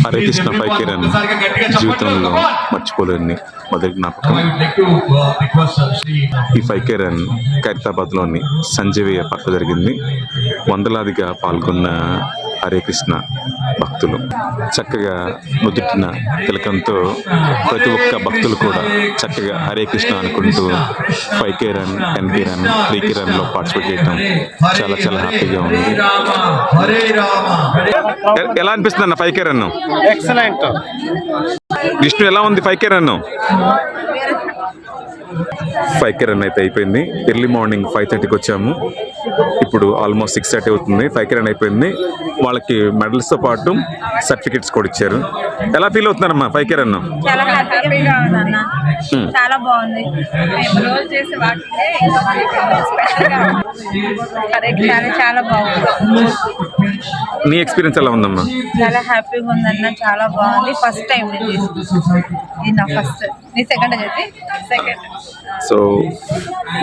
Hare Krishna ఫైకే run జీవితంలో మర్చిపోలేని మొదటి జ్ఞాపకం. ఈ ఫైకే రన్ ఖైరతాబాద్లోని సంజీవయ్య పార్క్ జరిగింది. వందలాదిగా పాల్గొన్న హరే కృష్ణ భక్తులు చక్కగా నుదుటిన తిలకంతో ప్రతి ఒక్క భక్తులు కూడా చక్కగా హరే కృష్ణ అనుకుంటూ 5K run, 10K run, 3K రన్లో పార్టిసిపేట్ చేయడం చాలా చాలా హ్యాపీగా ఉంది. ఎలా అనిపిస్తుంది అన్న 5K రన్? ఎక్సలెంట్. విష్ణు ఎలా ఉంది 5K రన్? 5K రన్ అయితే అయిపోయింది. ఎర్లీ మార్నింగ్ 5:30కి వచ్చాము. ఇప్పుడు ఆల్మోస్ట్ 6:30 అవుతుంది. 5K రన్ అయిపోయింది. వాళ్ళకి మెడల్స్తో పాటు సర్టిఫికెట్స్ కూడా ఇచ్చారు. ఎలా ఫీల్ అవుతున్నారమ్మా 5K రన్? చాలా హ్యాపీగా ఉందన్న, చాలా బాగుంది. మేము రోజు చేసే వాటికే స్పెషల్గా చాలా బాగుంది. నీ ఎక్స్పీరియన్స్ ఎలా ఉందమ్మా? చాలా హ్యాపీగా ఉందన్న, చాలా బాగుంది. ఫస్ట్ టైం నేను ఇది నా ఫస్ట్, నీ సెకండ్ అయితే సెకండ్. సో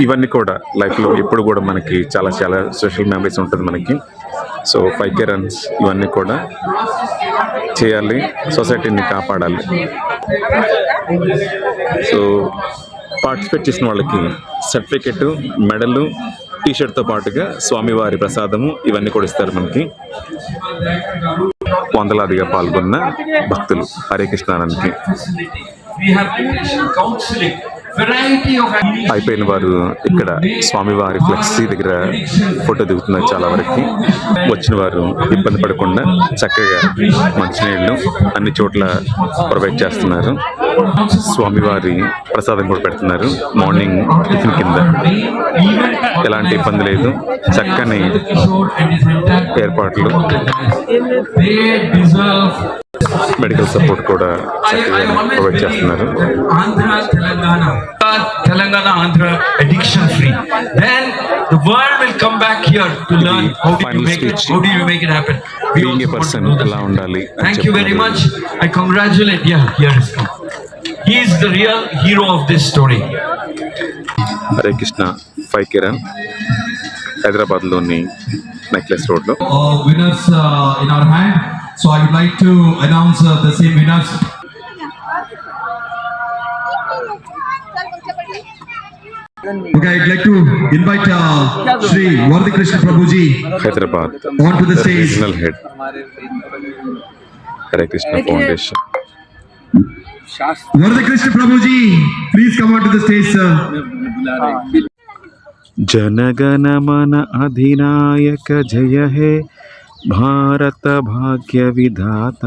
ఇవన్నీ కూడా లైఫ్లో ఎప్పుడు కూడా మనకి చాలా చాలా స్పెషల్ మెమరీస్ ఉంటుంది మనకి. సో 5K రన్స్ ఇవన్నీ కూడా చేయాలి, సొసైటీని కాపాడాలి. సో పార్టిసిపేట్ చేసిన వాళ్ళకి సర్టిఫికెట్, మెడలు, టీషర్ట్తో పాటుగా స్వామివారి ప్రసాదము ఇవన్నీ కూడా ఇస్తారు మనకి. వందలాదిగా పాల్గొన్న భక్తులు హరే కృష్ణానికి అయిపోయిన వారు ఇక్కడ స్వామివారి ఫ్లెక్సీ దగ్గర ఫోటో దిగుతున్నారు. చాలా వరకు వచ్చిన వారు ఇబ్బంది పడకుండా చక్కగా మంచినీళ్ళు అన్ని చోట్ల ప్రొవైడ్ చేస్తున్నారు. స్వామివారి ప్రసాదం కూడా పెడుతున్నారు మార్నింగ్ టిఫిన్ కింద. ఎలాంటి ఇబ్బంది లేదు, చక్కని ఏర్పాట్లు, మెడికల్ సపోర్ట్ కూడా చక్కగా ప్రొవైడ్ చేస్తున్నారు. Telangana, Andhra, addiction free. Then the world will come back here to learn how do you make it happen. Being a person ఎలా ఉండాలి. Thank you very much. I congratulate. Yeah, here is come. He is the real hero of this story. Hare Krishna 5K run హైదరాబాద్లోని necklace రోడ్లో. Winners in our hand. So I would like to announce the same winners. Okay, I'd like to invite Shri Vardhi Krishna Prabhuji Hyderabad onto the stage. Regional head Hare Krishna foundation. Vardhi Krishna Prabhuji, please come onto the stage, sir. జనగణ మన అధినాయక జయ హే భారత భాగ్య విధాత.